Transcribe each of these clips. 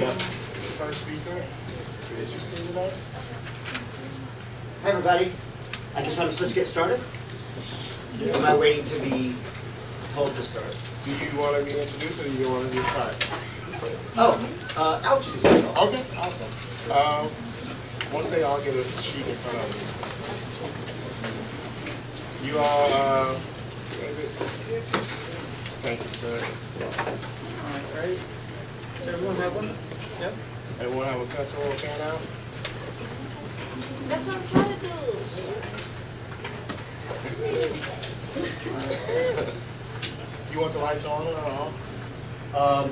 Yep. First speaker, is you see today? Hi everybody. I guess I'm supposed to get started? Or am I waiting to be told to start? Do you want to be introduced or do you want to just start? Oh, I'll introduce myself. Okay, awesome. Once they all get a sheet in front of you. You all, David? Thank you, sir. All right. Does everyone have one? Yep. Everyone have a pencil or pen out? That's what I'm trying to do. You want the lights on or off?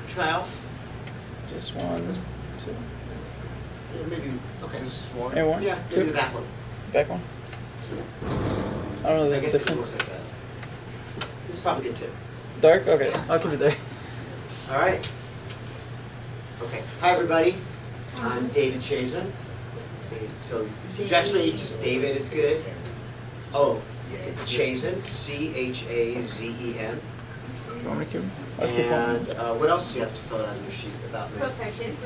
Try out. Just one, two. Yeah, maybe, okay. Just one? And one? Yeah, Two? maybe the back one. Back one? I don't know, I there's a guess it can difference. work like that. This is probably good too. Dark? Okay, I'll keep it there. All right. Okay. Hi everybody. I'm David Chazen. So Jasper, just David is good. Oh, Chazen, C-H-A-Z-E-N. You want me to keep it? Let's keep one. And what else do you have to fill out on your sheet about me? Profession.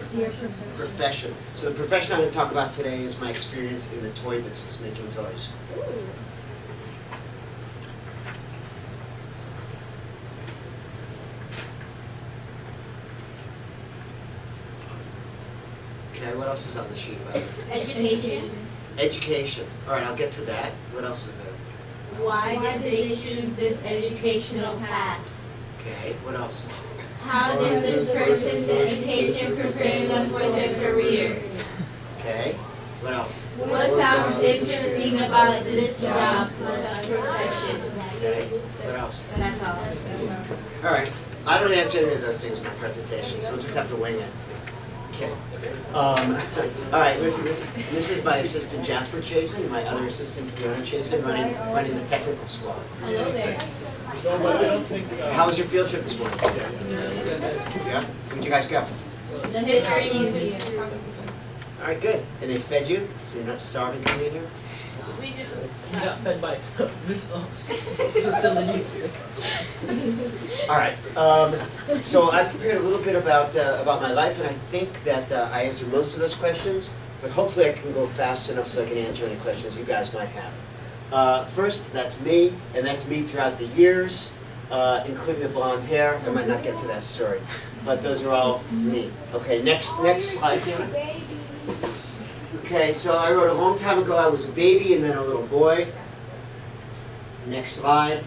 Profession. So the profession I'm going to talk about today is my experience in the toy business, making toys. Okay, what else is on the sheet about it? Education. Education. All right, I'll get to that. What else is there? Why did they choose this educational path? Okay, what else? How did this person's education prepare them for their career? Okay, what else? What sounds interesting about this job slash profession? Okay, what else? And that's all. All right, I don't answer any of those things in my presentation, so we'll just have to wing it. Kidding. All right, listen, this is my assistant Jasper Chazen, my other assistant Fiona Chazen, running the technical squad. Hello there. How was your field trip this morning? Yeah? Where'd you guys go? The history museum. All right, good. And they fed you, so you're not starving coming in here? We just. Got fed by this facility. All right. So I prepared a little bit about my life, and I think that I answered most of those questions. But hopefully, I can go fast enough so I can answer any questions you guys might have. First, that's me, and that's me throughout the years, including the blonde hair. I might not get to that story, but those are all me. Okay. Next slide, Fiona. Okay, so I wrote a long time ago I was a baby and then a little boy. Next slide.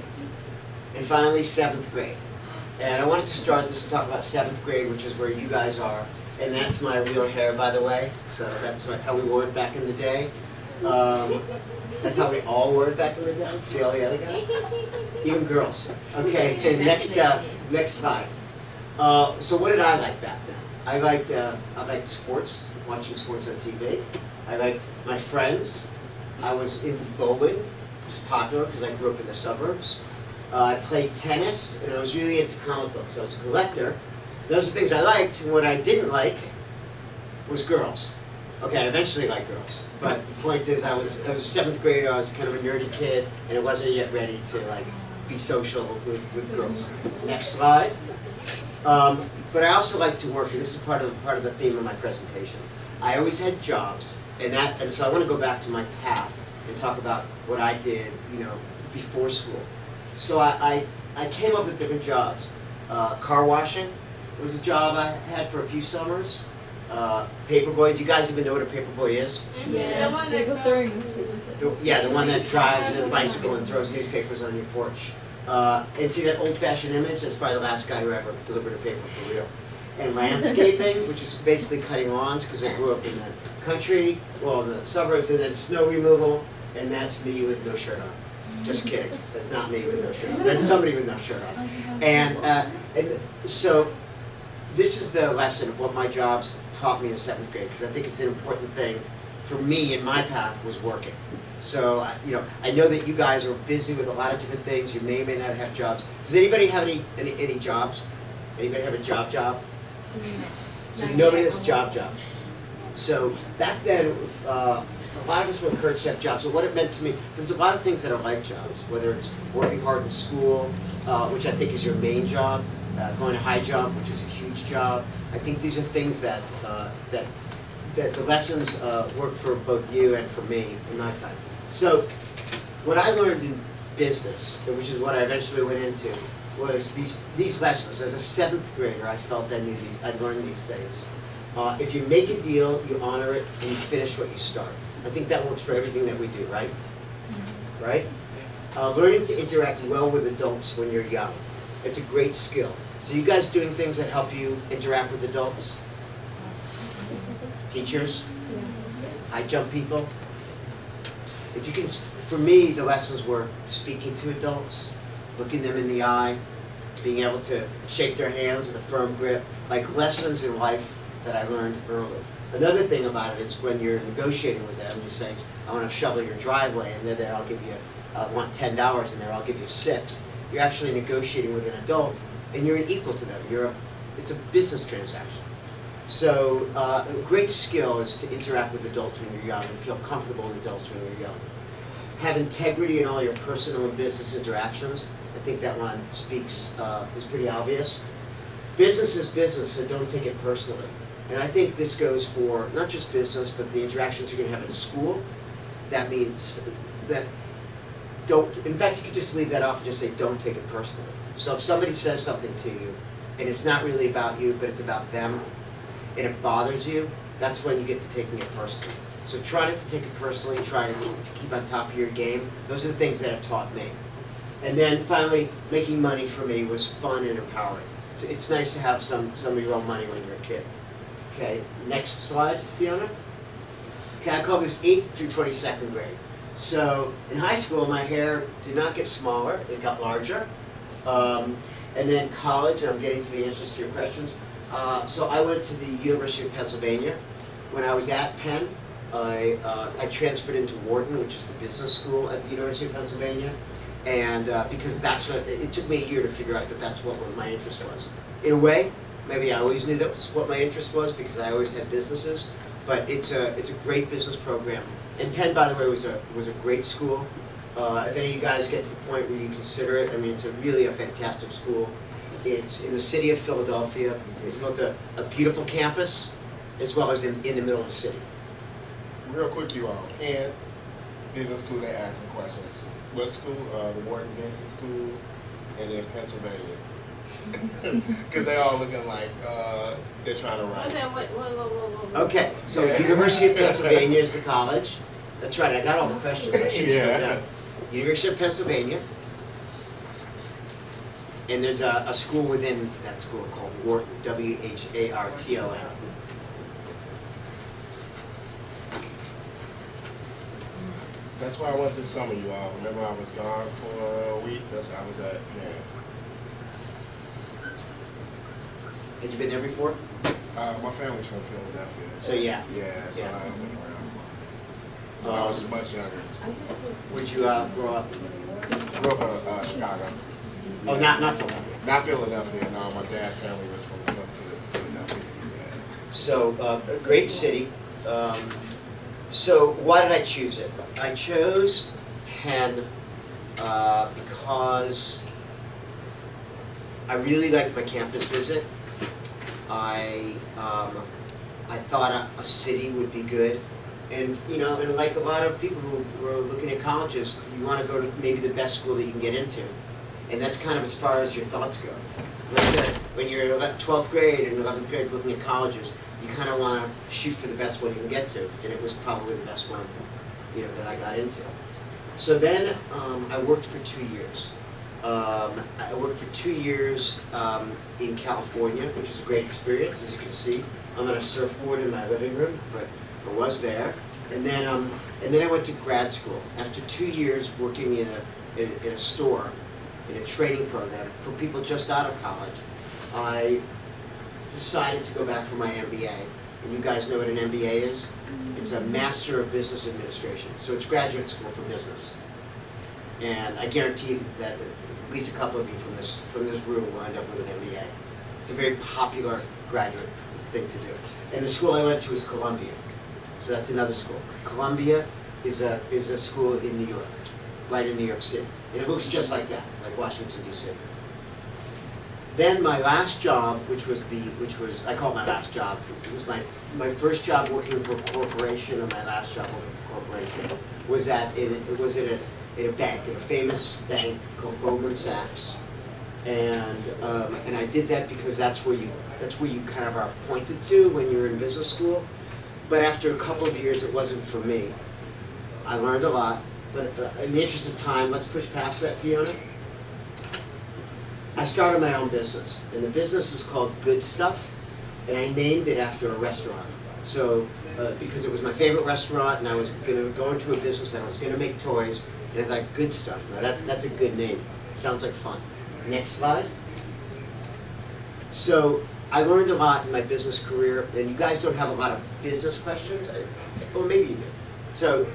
And finally, 7th grade. And I wanted to start this and talk about 7th grade, which is where you guys are. And that's my real hair, by the way. So that's how we wore it back in the day. That's how we all wore it back in the day. See all the other guys? Even girls. Okay, and next slide. So what did I like back then? I liked sports, watching sports on TV. I liked my friends. I was into bowling, which is popular because I grew up in the suburbs. I played tennis, and I was really into comic books. I was a collector. Those are things I liked. And what I didn't like was girls. Okay, I eventually liked girls. But the point is, I was a 7th grader. I was kind of a nerdy kid, and I wasn't yet ready to be social with girls. Next slide. But I also like to work, and this is part of the theme of my presentation. I always had jobs, and so I want to go back to my path and talk about what I did, before school. So I came up with different jobs. Car washing was a job I had for a few summers. Paperboy. Do you guys even know what a paperboy is? Yeah. The one that drives a bicycle and throws newspapers on your porch. And see that old-fashioned image? That's probably the last guy who ever delivered a paper for real. And landscaping, which is basically cutting lawns, because I grew up in the country, well, in the suburbs, and then snow removal, and that's me with no shirt on. Just kidding. That's not me with no shirt on. That's somebody with no shirt on. And so this is the lesson of what my jobs taught me in 7th grade, because I think it's an important thing for me in my path was working. So, I know that you guys are busy with a lot of different things. You may or may not have jobs. Does anybody have any jobs? Anybody have a job? So nobody has a job. So back then, a lot of us were encouraged to have jobs. So what it meant to me, there's a lot of things that are like jobs, whether it's working hard in school, which I think is your main job, going to high jump, which is a huge job. I think these are things that the lessons work for both you and for me in my time. So what I learned in business, which is what I eventually went into, was these lessons. As a 7th grader, I felt I learned these things. If you make a deal, you honor it, and you finish what you start. I think that works for everything that we do, right? Right? Learning to interact well with adults when you're young. It's a great skill. So you guys doing things that help you interact with adults? Teachers? High jump people? If you can, for me, the lessons were speaking to adults, looking them in the eye, being able to shake their hands with a firm grip, like lessons in life that I learned early. Another thing about it is when you're negotiating with them, you say, I want to shovel your driveway, and they're there, I'll give you, I want $10 in there, I'll give you 6. You're actually negotiating with an adult, and you're an equal to them. It's a business transaction. So a great skill is to interact with adults when you're young and feel comfortable with adults when you're young. Have integrity in all your personal and business interactions. I think that one is pretty obvious. Business is business, so don't take it personally. And I think this goes for not just business, but the interactions you're going to have at school. That means that in fact, you could just leave that off and just say, don't take it personally. So if somebody says something to you, and it's not really about you, but it's about them, and it bothers you, that's when you get to taking it personally. So try not to take it personally, try to keep on top of your game. Those are the things that have taught me. And then finally, making money for me was fun and empowering. It's nice to have some of your own money when you're a kid. Okay, next slide, Fiona. Okay, I call this 8th through 22nd grade. So in high school, my hair did not get smaller, it got larger. And then college, and I'm getting to the answers to your questions. So I went to the University of Pennsylvania. When I was at Penn, I transferred into Wharton, which is the business school at the University of Pennsylvania. And because it took me a year to figure out that that's what my interest was. In a way, maybe I always knew that was what my interest was because I always had businesses, but it's a great business program. And Penn, by the way, was a great school. If any of you guys get to the point where you consider it, I mean, it's really a fantastic school. It's in the city of Philadelphia. It's both a beautiful campus as well as in the middle of the city. Real quick, you all. And business school, they ask some questions. What school? The Wharton Business School, and then Pennsylvania. Because they all looking like they're trying to write. Okay, so University of Pennsylvania is the college. That's right, I got all the questions. I should have said that. University of Pennsylvania. And there's a school within that school called Wharton, W-H-A-R-T-O-N. That's why I went this summer, you all. Remember I was gone for a week? That's why I was at Penn. Had you been there before? My family's from Philadelphia. So yeah. Yeah, so Yeah. I've been around. When I was much younger. Where'd you grow up? Grew up in Chicago. Oh, not Philadelphia. Not Philadelphia, no. My dad's family was from Philadelphia. Yeah. So, a great city. So why did I choose it? I chose Penn because I really liked my campus visit. I thought a city would be good. And, and like a lot of people who are looking at colleges, you want to go to maybe the best school that you can get into. And that's kind of as far as your thoughts go. When you're in 12th grade and 11th grade looking at colleges, you kind of want to shoot for the best one you can get to. And it was probably the best one, that I got into. So then I worked for 2 years. I worked for 2 years in California, which is a great experience, as you can see. I'm on a surfboard in my living room, but I was there. And then I went to grad school. After 2 years working in a store, in a training program for people just out of college, I decided to go back for my MBA. And you guys know what an MBA is? It's a Master of Business Administration. So it's graduate school for business. And I guarantee that at least a couple of you from this room will end up with an MBA. It's a very popular graduate thing to do. And the school I went to is Columbia. So that's another school. Columbia is a school in New York, right in New York City. And it looks just like that, like Washington, D.C. Then my last job, which was I call it my last job. It was my first job working for a corporation, and my last job working for a corporation was at a bank, at a famous bank called Goldman Sachs, and I did that because that's where you kind of are pointed to when you're in business school. But after a couple of years, it wasn't for me. I learned a lot, but in the interest of time, let's push past that, Fiona. I started my own business, and the business was called Good Stuff, and I named it after a restaurant. So, because it was my favorite restaurant, and I was going to go into a business, and I was going to make toys, and I thought, Good Stuff. Now that's a good name. Sounds like fun. Next slide. So, I learned a lot in my business career, and you guys don't have a lot of business questions, or maybe you do. So,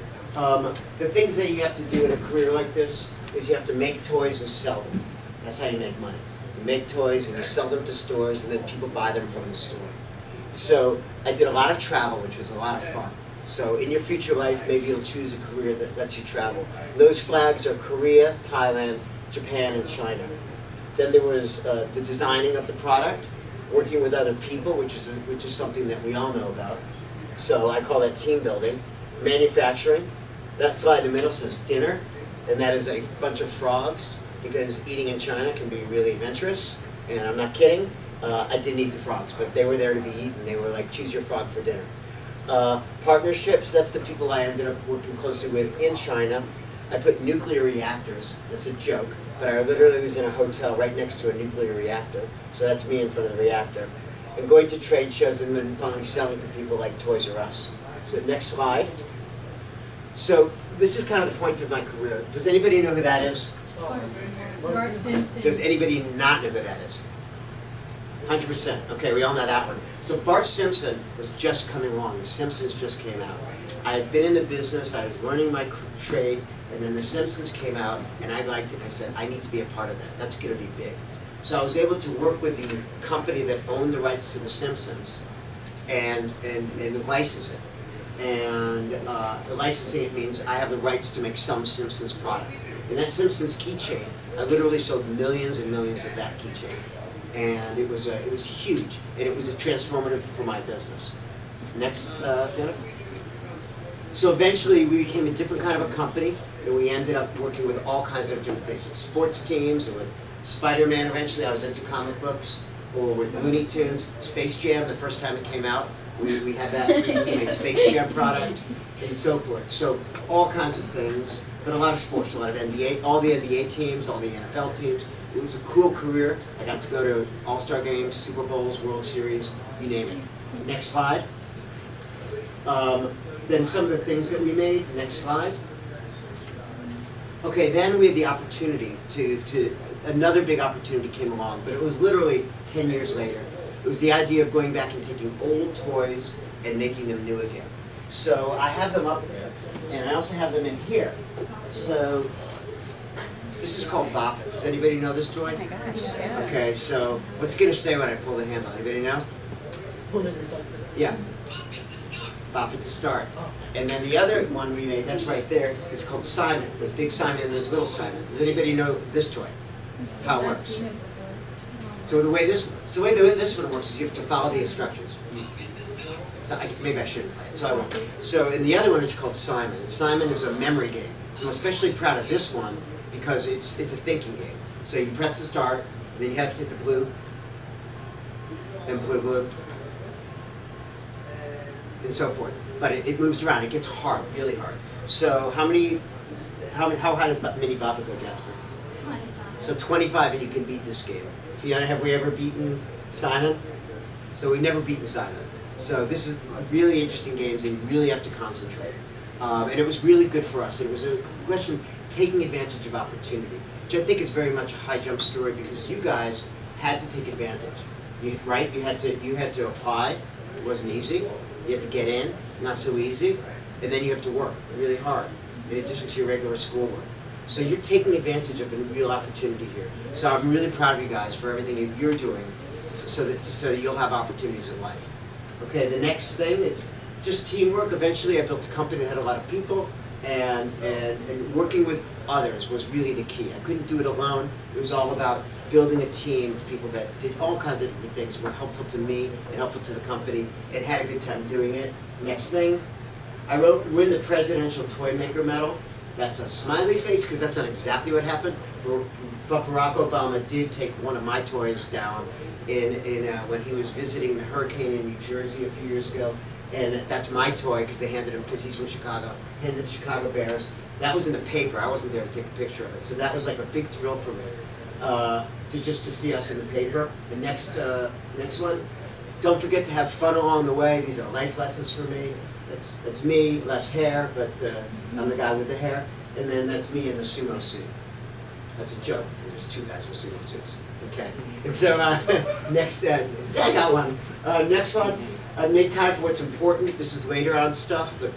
the things that you have to do in a career like this is you have to make toys and sell them. That's how you make money. You make toys and you sell them to stores, and then people buy them from the store. So I did a lot of travel, which was a lot of fun. So in your future life, maybe you'll choose a career that lets you travel. Those flags are Korea, Thailand, Japan, and China. Then there was the designing of the product, working with other people, which is something that we all know about. So I call that team building. Manufacturing. That slide in the middle says dinner, and that is a bunch of frogs, because eating in China can be really adventurous, and I'm not kidding. I didn't eat the frogs, but they were there to be eaten. They were like, choose your frog for dinner. Partnerships, that's the people I ended up working closely with in China. I put nuclear reactors. That's a joke, but I literally was in a hotel right next to a nuclear reactor, so that's me in front of the reactor. And going to trade shows and then finally selling to people like Toys R Us. So next slide. So this is kind of the point of my career. Does anybody know who that is? Bart Simpson. Does anybody not know who that is? 100%. Okay, we all know that one. So Bart Simpson was just coming along. The Simpsons just came out. I had been in the business, I was learning my trade, and then the Simpsons came out, and I liked it. I said, I need to be a part of that. That's going to be big. So I was able to work with the company that owned the rights to the Simpsons and license it. And the licensing, it means I have the rights to make some Simpsons product. And that Simpsons keychain, I literally sold millions and millions of that keychain. And it was huge, and it was a transformative for my business. Next, Fiona. So eventually we became a different kind of a company, and we ended up working with all kinds of different things, with sports teams, and with Spider-Man eventually. I was into comic books, or with Looney Tunes, Space Jam, the first time it came out. We had that, we made Space Jam product, and so forth. So all kinds of things, but a lot of sports, a lot of NBA, all the NBA teams, all the NFL teams. It was a cool career. I got to go to All-Star games, Super Bowls, World Series, you name it. Next slide. Then some of the things that we made. Next slide. Okay, then we had the opportunity to another big opportunity came along, but it was literally 10 years later. It was the idea of going back and taking old toys and making them new again. So I have them up there, and I also have them in here. So this is called Bop It. Does anybody know this toy? Oh my gosh, yeah. Okay, so what's it gonna say when I pull the handle? Anybody know? Pull it or something. Yeah. Bop It to start. Oh. And then the other one we made, that's right there, is called Simon. There's Big Simon and there's Little Simon. Does anybody know this toy? How it works? So the way this one works is you have to follow the instructions. So maybe I shouldn't play it, so I won't. So and the other one is called Simon. And Simon is a memory game. So I'm especially proud of this one because it's a thinking game. So you press the start, then you have to hit the blue, then blue, blue, and so forth. But it moves around. It gets hard, really hard. So how high does Mini Boppa go, Jasper? 25. So 25, and you can beat this game. Fiona, have we ever beaten Simon? So we've never beaten Simon. So this is really interesting games, and you really have to concentrate. And it was really good for us. And it was a question of taking advantage of opportunity, which I think is very much a high jump story because you guys had to take advantage. Right? You had to apply. It wasn't easy. You had to get in. Not so easy. And then you have to work really hard in addition to your regular schoolwork. So you're taking advantage of a real opportunity here. So I'm really proud of you guys for everything that you're doing so that you'll have opportunities in life. Okay, the next thing is just teamwork. Eventually I built a company that had a lot of people and working with others was really the key. I couldn't do it alone. It was all about building a team of people that did all kinds of different things, were helpful to me and helpful to the company, and had a good time doing it. Next thing, I wrote, win the Presidential Toy Maker Medal. That's a smiley face, because that's not exactly what happened. But Barack Obama did take one of my toys down when he was visiting the hurricane in New Jersey a few years ago. And that's my toy, because they handed him, because he's from Chicago, handed the Chicago Bears. That was in the paper. I wasn't there to take a picture of it. So that was like a big thrill for me, to see us in the paper. The next one, don't forget to have fun along the way. These are life lessons for me. That's me, less hair, but I'm the guy with the hair. And then that's me in the sumo suit. That's a joke. There's two guys in sumo suits. Okay. And so next, I got one. Next one, make time for what's important. This is later on stuff, but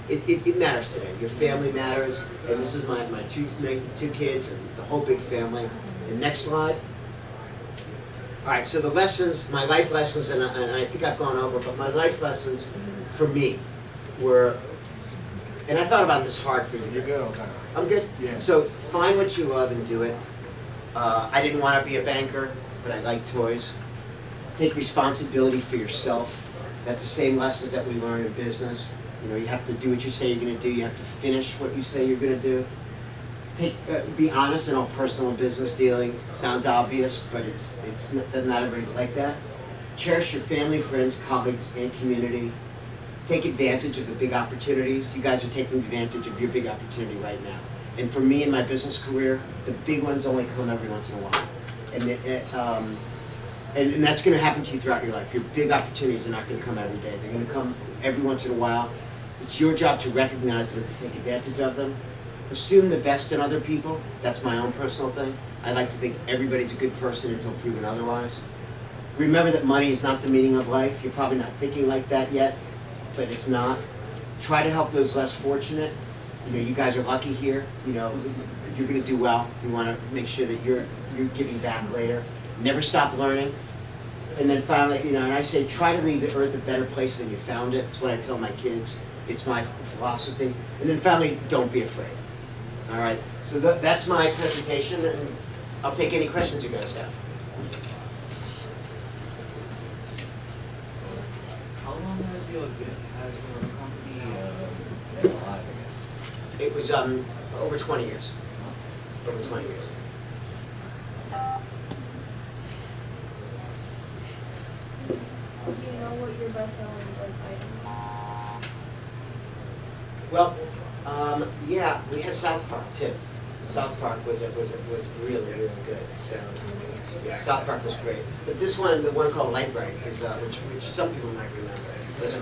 it matters today. Your family matters, and this is my two kids and the whole big family. And next slide. All right, so the lessons, my life lessons, and I think I've gone over, but my life lessons for me were, and I thought about this hard for you. You're good on time. I'm good? Yeah. So find what you love and do it. I didn't want to be a banker, but I like toys. Take responsibility for yourself. That's the same lessons that we learn in business. You know, you have to do what you say you're going to do. You have to finish what you say you're going to do. Be honest in all personal and business dealings. Sounds obvious, but not everybody's like that. Cherish your family, friends, colleagues, and community. Take advantage of the big opportunities. You guys are taking advantage of your big opportunity right now. And for me in my business career, the big ones only come every once in a while. And that's going to happen to you throughout your life. Your big opportunities are not going to come every day. They're going to come every once in a while. It's your job to recognize them and to take advantage of them. Assume the best in other people. That's my own personal thing. I like to think everybody's a good person until proven otherwise. Remember that money is not the meaning of life. You're probably not thinking like that yet, but it's not. Try to help those less fortunate. You know, you guys are lucky here. You know, you're going to do well. You want to make sure that you're giving back later. Never stop learning. And then finally, you know, and I say try to leave the earth a better place than you found it. It's what I tell my kids. It's my philosophy. And then finally, don't be afraid. All right. So that's my presentation, and I'll take any questions you guys have. How long has your company been alive, I guess? It was over 20 years. Over 20 years. Do you know what your best-selling item is? Well, yeah, we had South Park too. South Park was really good. So, yeah, South Park was great. But this one, the one called Light Bright, is which some people might remember, is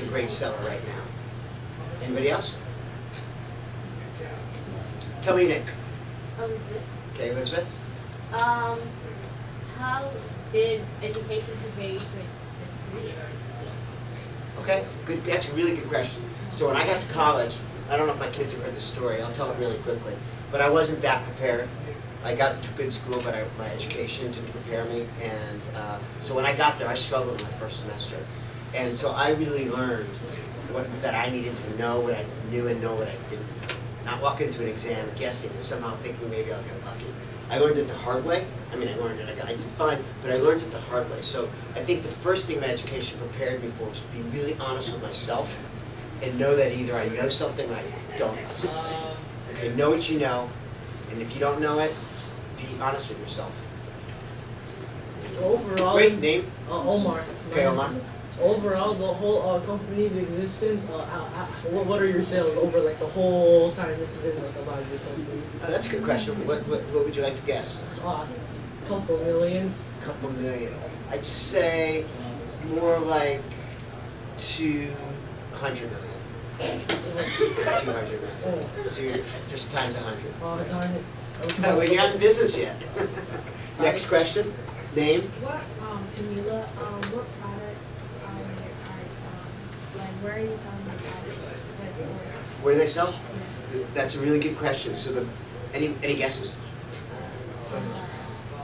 a great seller right now. Anybody else? Tell me your name. Elizabeth. Okay, Elizabeth. How did education prepare you for this career? Okay, good. That's a really good question. So when I got to college, I don't know if my kids have heard this story. I'll tell it really quickly. But I wasn't that prepared. I got to good school, but my education didn't prepare me. And so when I got there, I struggled in my first semester. And so I really learned that I needed to know what I knew and know what I didn't know. Not walk into an exam guessing or somehow thinking maybe I'll get lucky. I learned it the hard way. I mean, I learned it, I did fine, but I learned it the hard way. So I think the first thing my education prepared me for was to be really honest with myself and know that either I know something or I don't know something. Okay, know what you know, and if you don't know it, be honest with yourself. Overall, Great name. Omar. Okay, Omar. Overall, the whole company's existence, what are your sales over like the whole time this has been like a larger company? That's a good question. What would you like to guess? Couple million. Couple million. I'd say more like 200 million. 200 million. So you're just times 100. Oh, darn it. Well, you're not in business yet. Next question. Name? What, Camila, what products are, like, where are you selling the products? What stores? Where do they sell? That's a really good question. So any guesses?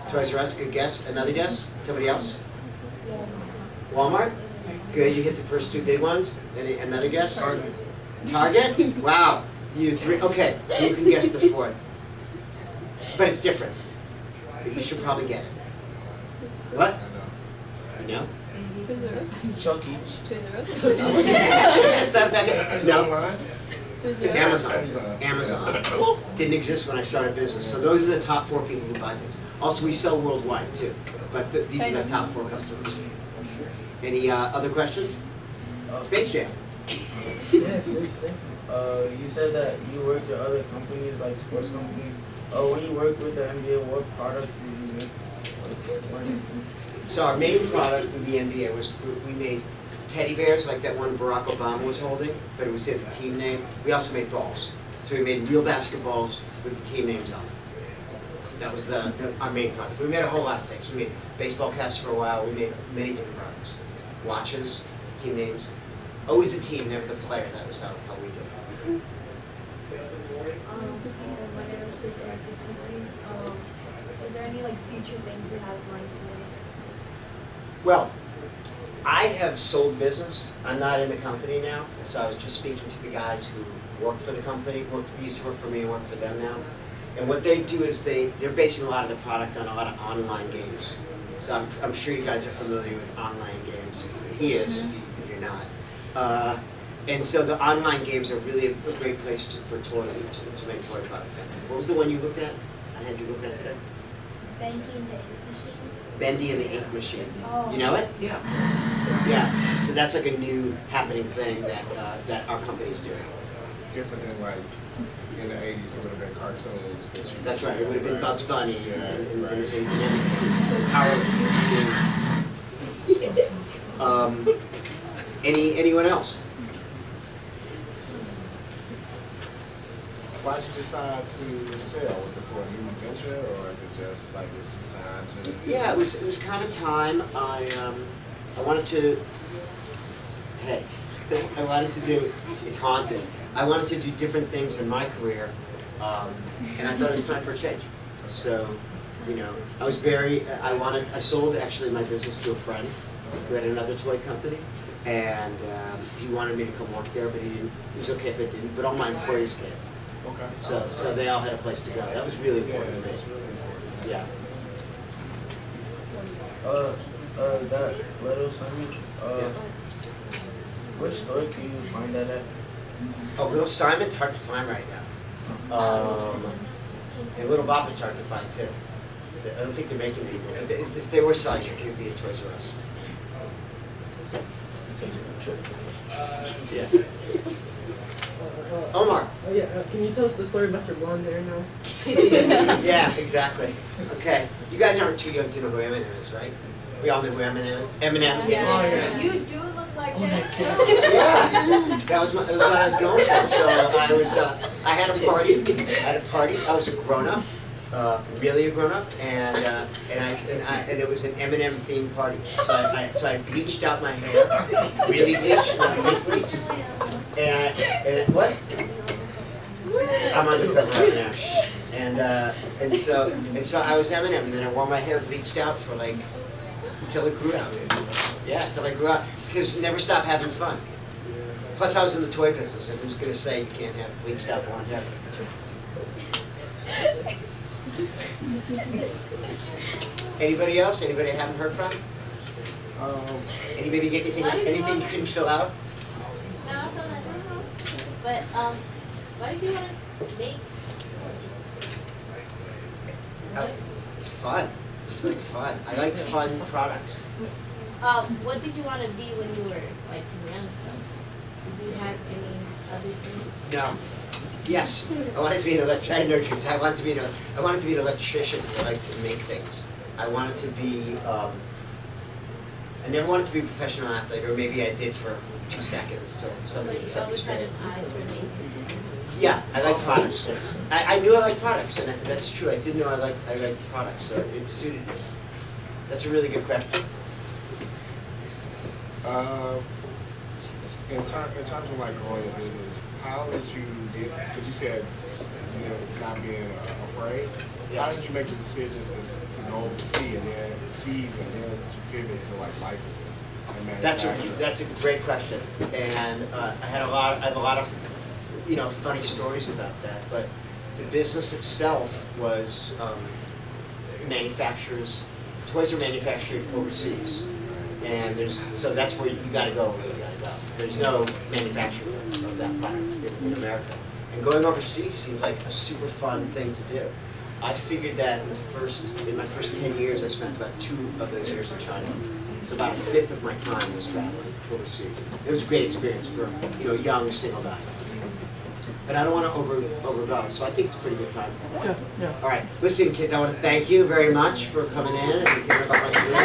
Toys R Us, good guess. Another guess? Somebody else? Walmart? Good, you hit the first two big ones. Another guess? Target. Target? Wow. You three. Okay, you can guess the fourth. But it's different. but you should probably get it. What? I know. You know? Chucky. Is that back? No. Online? Amazon. Amazon. Amazon. Didn't exist when I started business. So those are the top 4 people who buy things. Also, we sell worldwide too, but these are the top 4 customers. Any other questions? Space Jam. Yes, please. You said that you worked at other companies, like sports companies. When you worked with the NBA, what product did you make? So our main product with the NBA was we made teddy bears like that one Barack Obama was holding, but it was in the team name. We also made balls. So we made real basketballs with the team names on them. That was our main product. We made a whole lot of things. We made baseball caps for a while. We made many different products. Watches, team names. Always the team, never the player. That was how we did it. My name is Jasper. Is there any like future things you have in mind to do? Well, I have sold business. I'm not in the company now, so I was just speaking to the guys who work for the company, used to work for me and work for them now. And what they do is they're basing a lot of the product on a lot of online games. So I'm sure you guys are familiar with online games. He is, if you're not. And so the online games are really a great place for toy to make toy product. What was the one you looked at? I had you look at today. Banking the machine. Bendy and the Ink Machine. Oh. You know it? Yeah. Yeah. So that's like a new happening thing that our company's doing. Different than like in the 80s, it would have been cartoons. That you That's right. It would have been Bugs Bunny and right. everything. Anyone else? Why did you decide to sell? Was it for a new venture, or is it just like it's just time to? Yeah, it was kind of time. I wanted to. Hey, I wanted to do. It's haunted. I wanted to do different things in my career, and I thought it was time for a change. So, you know, I sold actually my business to a friend who had another toy company, and he wanted me to come work there, but it was okay if I didn't. But all my employees came. Okay. So they all had a place to go. That was really Yeah, important to me. that's really important. Yeah. That little Simon, which store can you find that at? Oh, Little Simon's hard to find right now. And Little Bopper's hard to find too. I don't think they're making it anymore. If they were selling it, it would be a Toys R Us. Yeah. Omar. Oh yeah, can you tell us the story about your blonde hair now? Yeah, exactly. Okay. You guys aren't too young to know who Eminem is, right? We all know who Eminem is. Yeah. You do look like him. Yeah, that was what I was going for. So I had a party. I was a grown-up, really a grown-up, and it was an Eminem themed party. So I bleached out my hair, really bleached, not fake bleach. And what? I'm on the cover right now. And so I was Eminem, and then I wore my hair bleached out for like until it grew out. Yeah, until I grew out. Because never stop having fun. Plus, I was in the toy business, and who's going to say you can't have bleached out blonde hair? Anybody else? Anybody I haven't heard from? Anybody get anything you couldn't fill out? No, I don't know. But why did you want to make? It's fun. It's like fun. I like fun products. What did you want to be when you were like young? Did you have any other things? No. Yes, I wanted to be an electrician. I had no dreams. I wanted to be an electrician who liked to make things. I wanted to be. I never wanted to be a professional athlete, or maybe I did for 2 seconds till somebody But you set me always had straight. an eye for making. Yeah, I like products. I knew I liked products, and that's true. I did know I liked products, so it suited me. That's a really good question. In terms of like growing your business, how did you get? Because you said not being afraid. Yeah. How did you make the decisions to go overseas and then to pivot to like licensing and manufacturing? That's a great question, and I have a lot of funny stories about that. But the business itself was manufacturers, toys are manufactured overseas. And so that's where you gotta go where you gotta go. There's no manufacturer of that product in America. And going overseas seems like a super fun thing to do. I figured that in my first 10 years, I spent about 2 of those years in China. So about 1/5 of my time was traveling overseas. It was a great experience for a young single guy. But I don't want to overgo, so I think it's a pretty good time. Yeah, yeah. All right, listen, kids, I want to thank you very much for coming in and hearing about my career.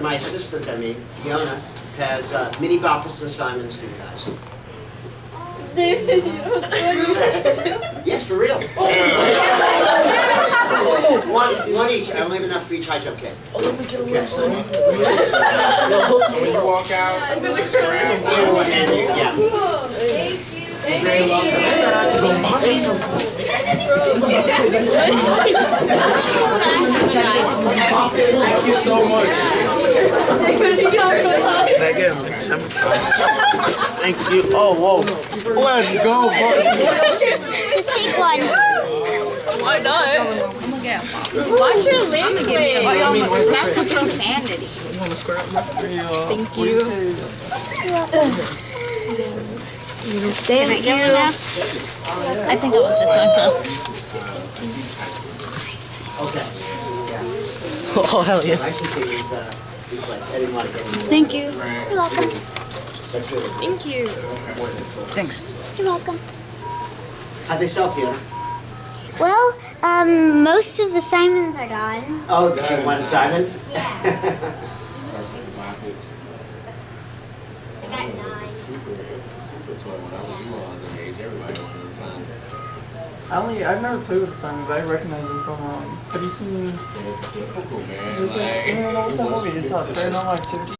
My assistant, Fiona, has mini Bopples assignments for you guys. David, you don't do it. Yes, for real. One each. I only have enough for each high jump kid. When you walk out, just grab Yeah. Thank you so much. Can I get him? Thank you. Oh, whoa. Let's go, bro. Just take one. Why not? I'm gonna get one. Watch your language. It's not for profanity. Thank you. Thank you. I think I want this one. Okay. Oh, hell yeah. Nice to see he's like, I didn't want to get him. Thank you. You're welcome. That's really cool. Thank you. More than cool. Thanks. You're welcome. How'd they sell, Fiona? Well, most of the Simons are gone. Oh, the one Simons? I've never played with Simon, but I recognize him from, have you seen, there's like, you know, what's that movie? It's Paranormal Activity.